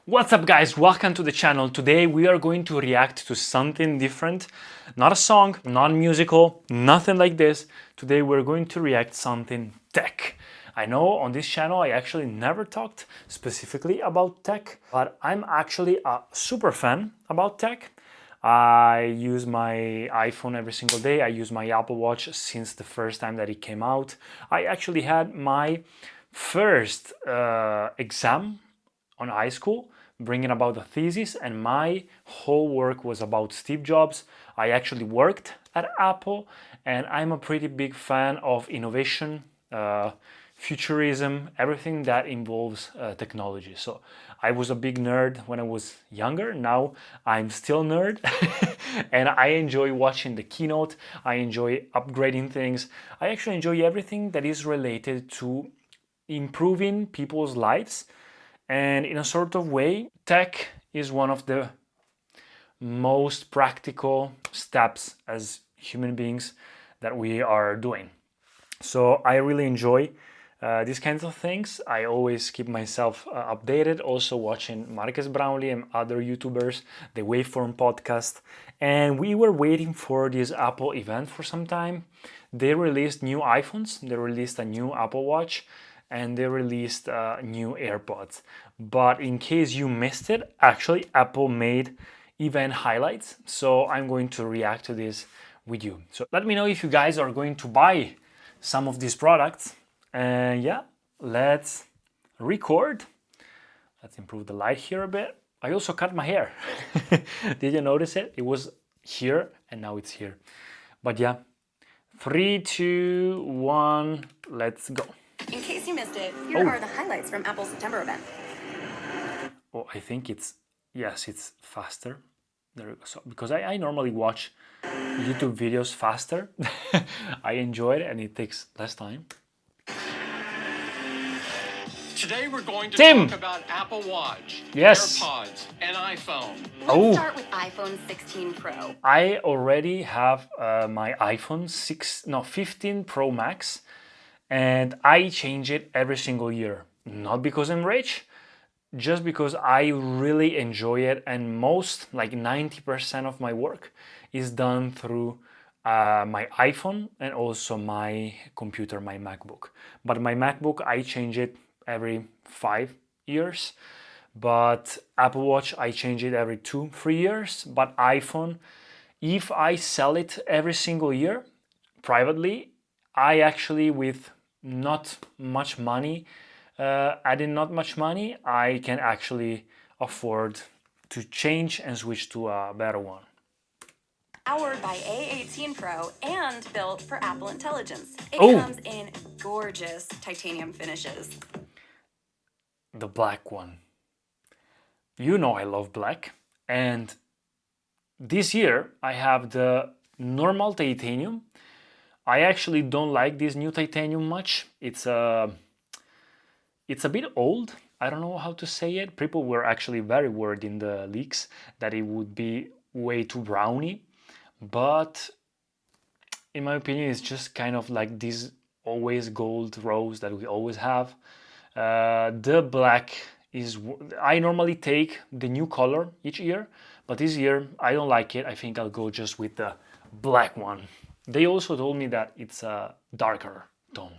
What's up guys, welcome to the channel. Today we are going to react to something different. Not a song, not musical, nothing like this. Today we're going to react something tech. I know on this channel I actually never talked specifically about tech, but I'm actually a super fan about tech. I use my iPhone every single day. I use my Apple Watch since the first time that it came out. I actually had my first exam on high school, bringing about a thesis, and my whole work was about Steve Jobs. I actually worked at Apple, and I'm a pretty big fan of innovation, futurism, everything that involves technology. So I was a big nerd when I was younger. Now I'm still nerd, and I enjoy watching the keynote. I enjoy upgrading things. I actually enjoy everything that is related to improving people's lives. And in a sort of way, tech is one of the most practical steps as human beings that we are doing. So I really enjoy these kinds of things. I always keep myself updated, also watching Marcus Brownlee and other YouTubers, the Waveform podcast. And we were waiting for this Apple event for some time. They released new iPhones, they released a new Apple Watch, and they released new AirPods. But in case you missed it, actually Apple made event highlights. So I'm going to react to this with you. So let me know if you guys are going to buy some of these products. And yeah, let's record. Let's improve the light here a bit. I also cut my hair. Did you notice it? It was here and now it's here. But yeah, 3, 2, 1, let's go. In case you missed it, here are the highlights from Apple's September event. Oh, I think it's, yes, it's faster. There we go. So, because I normally watch YouTube videos faster. I enjoy it and it takes less time. Today we're going to Tim! talk about Apple Watch, Yes. AirPods, and iPhone. Let's start with iPhone 16 Pro. I already have my iPhone 15 Pro Max, and I change it every single year. Not because I'm rich, just because I really enjoy it, and most, like 90% of my work is done through my iPhone and also my computer, my MacBook. But my MacBook, I change it every 5 years. But Apple Watch, I change it every 2-3 years. But iPhone, if I sell it every single year privately, I actually, with not much money, adding not much money, I can actually afford to change and switch to a better one. Powered by A18 Pro and built for Apple Intelligence. It comes in gorgeous titanium finishes. The black one. You know I love black. And this year I have the normal titanium. I actually don't like this new titanium much. It's a bit old. I don't know how to say it. People were actually very worried in the leaks that it would be way too browny. But in my opinion, it's just kind of like this always gold rose that we always have. The black is, I normally take the new color each year, but this year I don't like it. I think I'll go just with the black one. They also told me that it's a darker tone.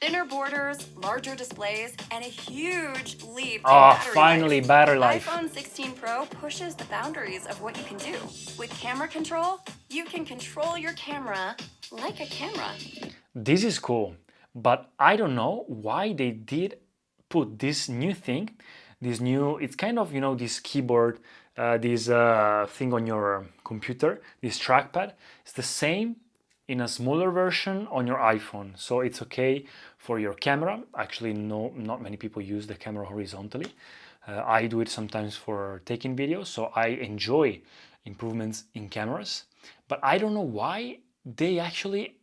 Thinner borders, larger displays, and a huge leap in finally, battery life. iPhone 16 Pro pushes the boundaries of what you can do. With camera control, you can control your camera like a camera. This is cool, but I don't know why they did put this new thing, it's kind of, you know, this keyboard, this thing on your computer, this trackpad. It's the same in a smaller version on your iPhone. So it's okay for your camera. Actually, no, not many people use the camera horizontally. I do it sometimes for taking videos, so I enjoy improvements in cameras. But I don't know why they actually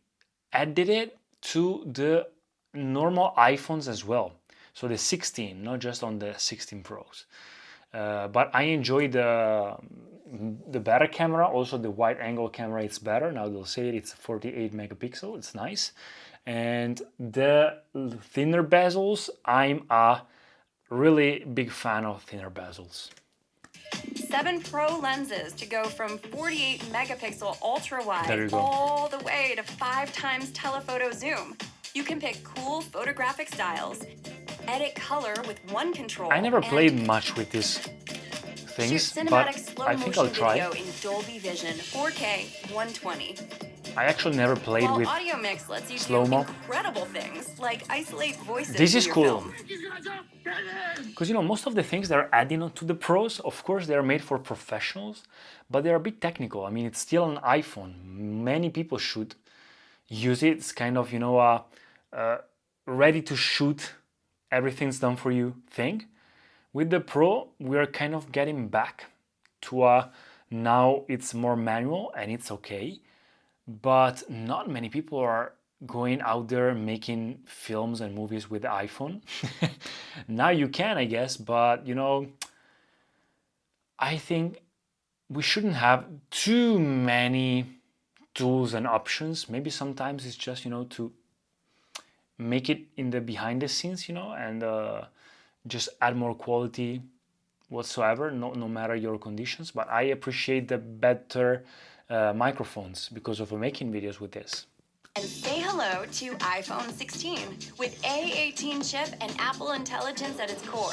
added it to the normal iPhones as well. So the 16, not just on the 16 Pros. But I enjoy the better camera. Also the wide angle camera, it's better. Now they'll say it's 48 megapixel, it's nice. And the thinner bezels, I'm a really big fan of thinner bezels. 7 Pro lenses to go from 48 megapixel ultra There you wide go. all the way to 5 times telephoto zoom. You can pick cool photographic styles, edit color with one control. I never and played much with these shoot things, cinematic but slow I think I'll motion try. video in Dolby Vision 4K 120. I actually never played While with Audio Mix lets you do slow-mo. incredible things like isolate voices This in is your cool. film. Because, you know, most of the things they're adding onto the pros, of course, they're made for professionals, but they're a bit technical. I mean, it's still an iPhone. Many people should use it. It's kind of, you know, ready to shoot, everything's done for you thing. With the Pro, we're kind of getting back to now it's more manual and it's okay, but not many people are going out there making films and movies with the iPhone. Now you can, I guess, but you know, I think we shouldn't have too many tools and options. Maybe sometimes it's just, you know, to make it in the behind the scenes, you know, and just add more quality whatsoever, no matter your conditions. But I appreciate the better microphones because of making videos with this. And say hello to iPhone 16 with A18 chip and Apple Intelligence at its core.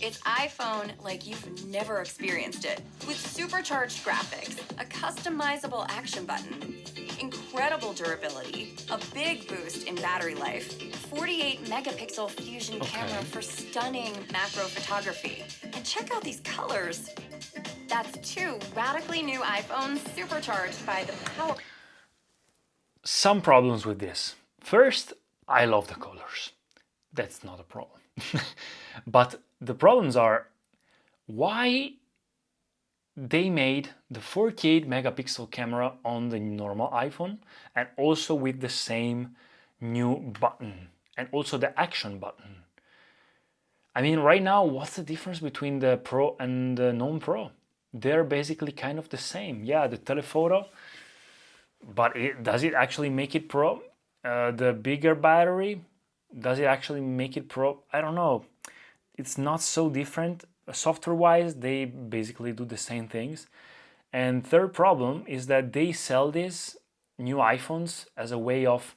It's iPhone like you've never experienced it, with supercharged graphics, a customizable action button, incredible durability, a big boost in battery life, 48 megapixel fusion camera for stunning macro photography. And check out these colors. That's 2 radically new iPhones supercharged by the power. Some problems with this. First, I love the colors. That's not a problem. But the problems are why they made the 48 megapixel camera on the normal iPhone and also with the same new button and also the action button. I mean, right now, what's the difference between the Pro and the non-Pro? They're basically kind of the same. Yeah, the telephoto, but does it actually make it Pro? The bigger battery, does it actually make it Pro? I don't know. It's not so different. Software-wise, they basically do the same things. And third problem is that they sell these new iPhones as a way of,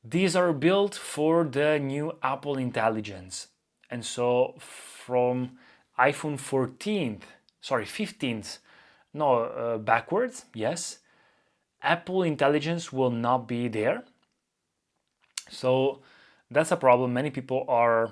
these are built for the new Apple Intelligence. And so from iPhone 15th, backwards, yes, Apple Intelligence will not be there. So that's a problem. Many people are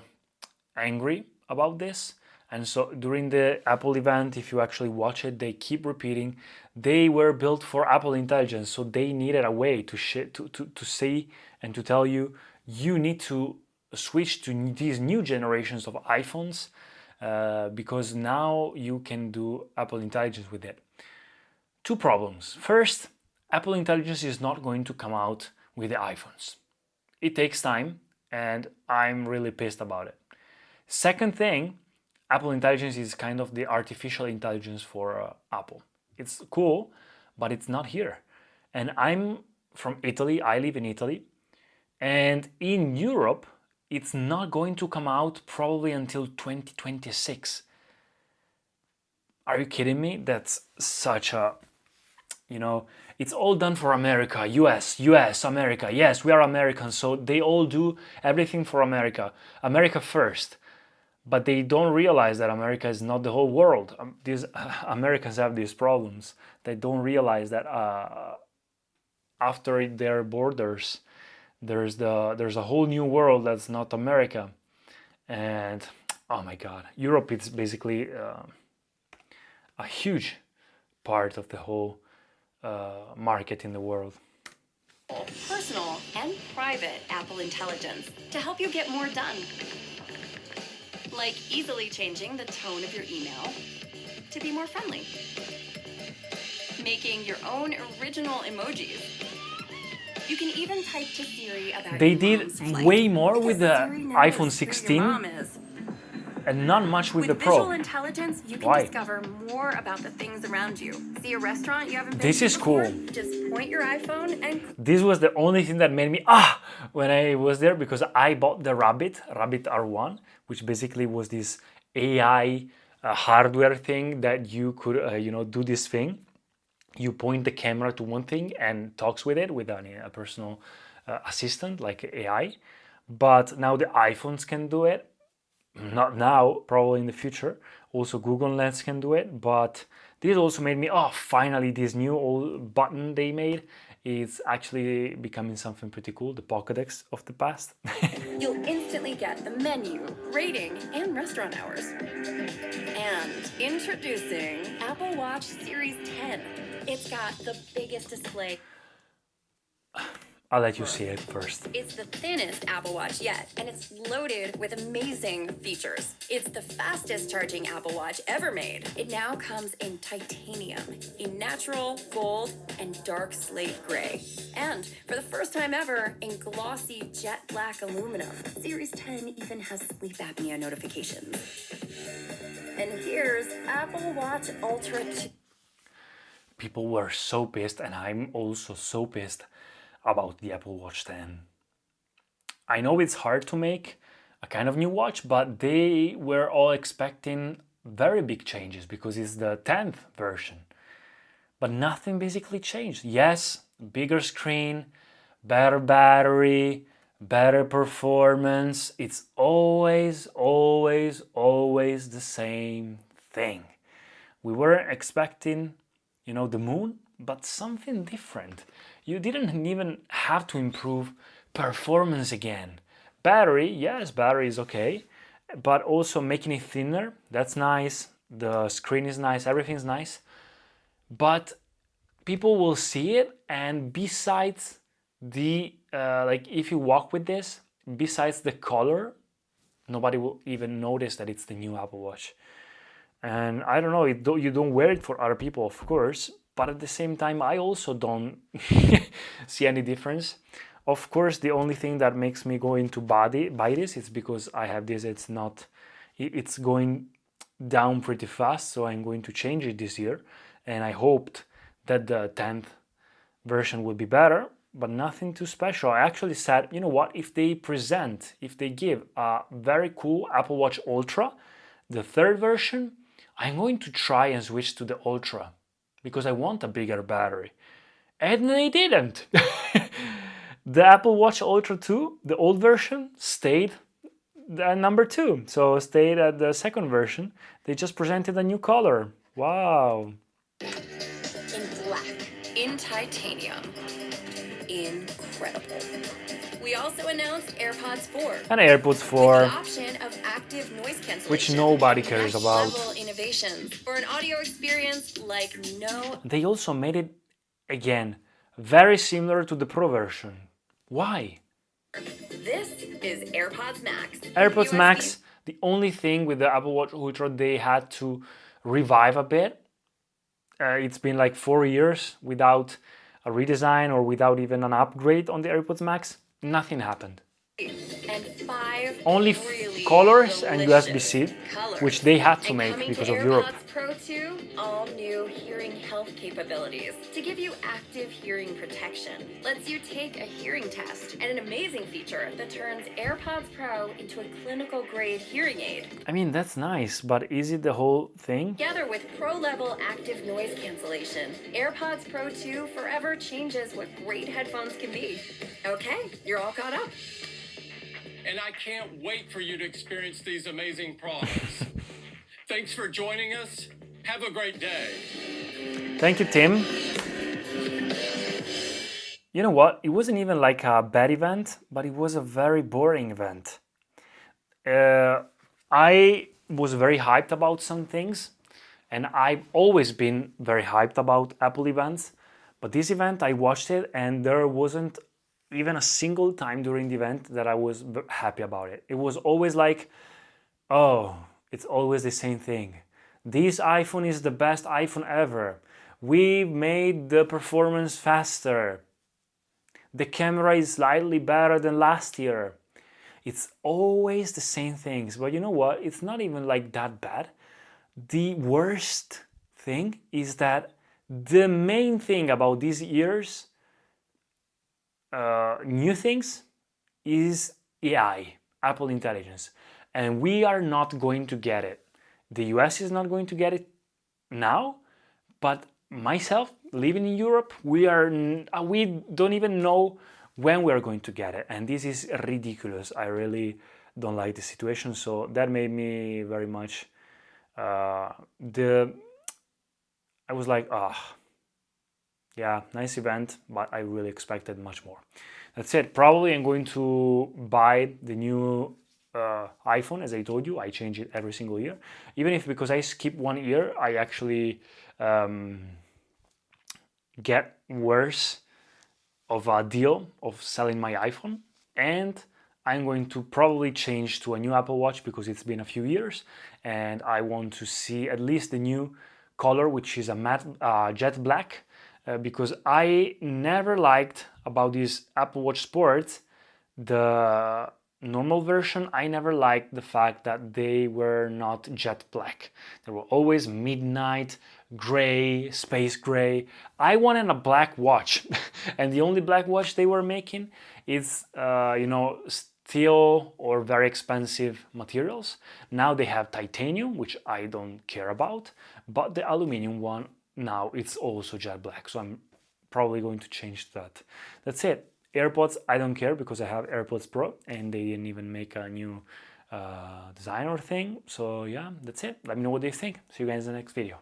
angry about this. And so during the Apple event, if you actually watch it, they keep repeating they were built for Apple Intelligence. So they needed a way to say and to tell you, you need to switch to these new generations of iPhones because now you can do Apple Intelligence with it. Two problems. First, Apple Intelligence is not going to come out with the iPhones. It takes time and I'm really pissed about it. Second thing, Apple Intelligence is kind of the artificial intelligence for Apple. It's cool, but it's not here. And I'm from Italy, I live in Italy, and in Europe, it's not going to come out probably until 2026. Are you kidding me? That's such a, you know, it's all done for America, US, America. Yes, we are Americans, so they all do everything for America. America first. But they don't realize that America is not the whole world. These Americans have these problems. They don't realize that after their borders, there's a whole new world that's not America. And oh my God, Europe is basically a huge part of the whole market in the world. Personal and private Apple Intelligence to help you get more done. Like easily changing the tone of your email to be more friendly. Making your own original emojis. You can even type to Siri about They your did mom's flight, way more because with the Siri knows iPhone who your mom 16. is. and not much with the visual Pro. intelligence, you can Why? discover more about the things around you. See a restaurant you haven't been This to is before? cool. Just point your iPhone and This was the only thing that made me when I was there, because I bought the Rabbit R1, which basically was this AI hardware thing that you could do this thing. You point the camera to one thing and talks with it with a personal assistant like AI. But now the iPhones can do it. Not now, probably in the future. Also Google Lens can do it, but this also made me, finally this new old button they made is actually becoming something pretty cool, the Pokédex of the past. you'll instantly get the menu, rating, and restaurant hours. And introducing Apple Watch Series 10. It's got the biggest display. I'll let you see it first. It's the thinnest Apple Watch yet, and it's loaded with amazing features. It's the fastest charging Apple Watch ever made. It now comes in titanium, in natural, gold, and dark slate gray. And for the first time ever, in glossy jet black aluminum. Series 10 even has sleep apnea notifications. And here's Apple Watch Ultra 2. People were so pissed, and I'm also so pissed about the Apple Watch 10. I know it's hard to make a kind of new watch, but they were all expecting very big changes because it's the 10th version. But nothing basically changed. Yes, bigger screen, better battery, better performance. It's always, always, always the same thing. We weren't expecting, the moon, but something different. You didn't even have to improve performance again. Battery, yes, battery is okay, but also making it thinner, that's nice. The screen is nice, everything's nice. But people will see it, and besides the, if you walk with this, besides the color, nobody will even notice that it's the new Apple Watch. And I don't know, you don't wear it for other people, of course, but at the same time, I also don't see any difference. Of course, the only thing that makes me go into buy this is because I have this. It's going down pretty fast, so I'm going to change it this year. And I hoped that the 10th version would be better, but nothing too special. I actually said, you know what, if they give a very cool Apple Watch Ultra, the 3rd version, I'm going to try and switch to the Ultra because I want a bigger battery. And they didn't. The Apple Watch Ultra 2, the old version, stayed at number 2. So stayed at the 2nd version. They just presented a new color. Wow. In black, in titanium. Incredible. We also announced AirPods 4. And AirPods With 4, the option of active noise cancellation. which nobody cares Next about. level innovations for an audio experience like no. They also made it, again, very similar to the Pro version. Why? This is AirPods Max. AirPods USB. Max, the only thing with the Apple Watch Ultra they had to revive a bit. It's been like 4 years without a redesign or without even an upgrade on the AirPods Max. Nothing happened. And 5 Only really colors and delicious USB-C, colors. which they had to And make coming because to of Europe. AirPods Pro 2, all new hearing health capabilities to give you active hearing protection. Lets you take a hearing test, and an amazing feature that turns AirPods Pro into a clinical grade hearing aid. I mean, that's nice, but is it the whole thing? Together with pro-level active noise cancellation, AirPods Pro 2 forever changes what great headphones can be. Okay, you're all caught up. And I can't wait for you to experience these amazing products. Thanks for joining us. Have a great day. Thank you, Tim. You know what? It wasn't even like a bad event, but it was a very boring event. I was very hyped about some things, and I've always been very hyped about Apple events. But this event, I watched it, and there wasn't even a single time during the event that I was happy about it. It was always like, oh, it's always the same thing. This iPhone is the best iPhone ever. We made the performance faster. The camera is slightly better than last year. It's always the same things. But you know what? It's not even like that bad. The worst thing is that the main thing about these years, new things, is AI, Apple Intelligence. And we are not going to get it. The US is not going to get it now, but myself, living in Europe, we don't even know when we are going to get it. And this is ridiculous. I really don't like the situation. So that made me very much, I was like, ah, oh, yeah, nice event, but I really expected much more. That's it. Probably I'm going to buy the new iPhone, as I told you. I change it every single year. Even if because I skip 1 year, I actually get worse of a deal of selling my iPhone. And I'm going to probably change to a new Apple Watch because it's been a few years and I want to see at least the new color, which is a matte jet black, because I never liked about this Apple Watch Sport the normal version. I never liked the fact that they were not jet black. They were always midnight gray, space gray. I wanted a black watch, and the only black watch they were making is, steel or very expensive materials. Now they have titanium, which I don't care about, but the aluminum one now it's also jet black. So I'm probably going to change that. That's it. AirPods, I don't care because I have AirPods Pro and they didn't even make a new design or thing. So yeah, that's it. Let me know what you think. See you guys in the next video.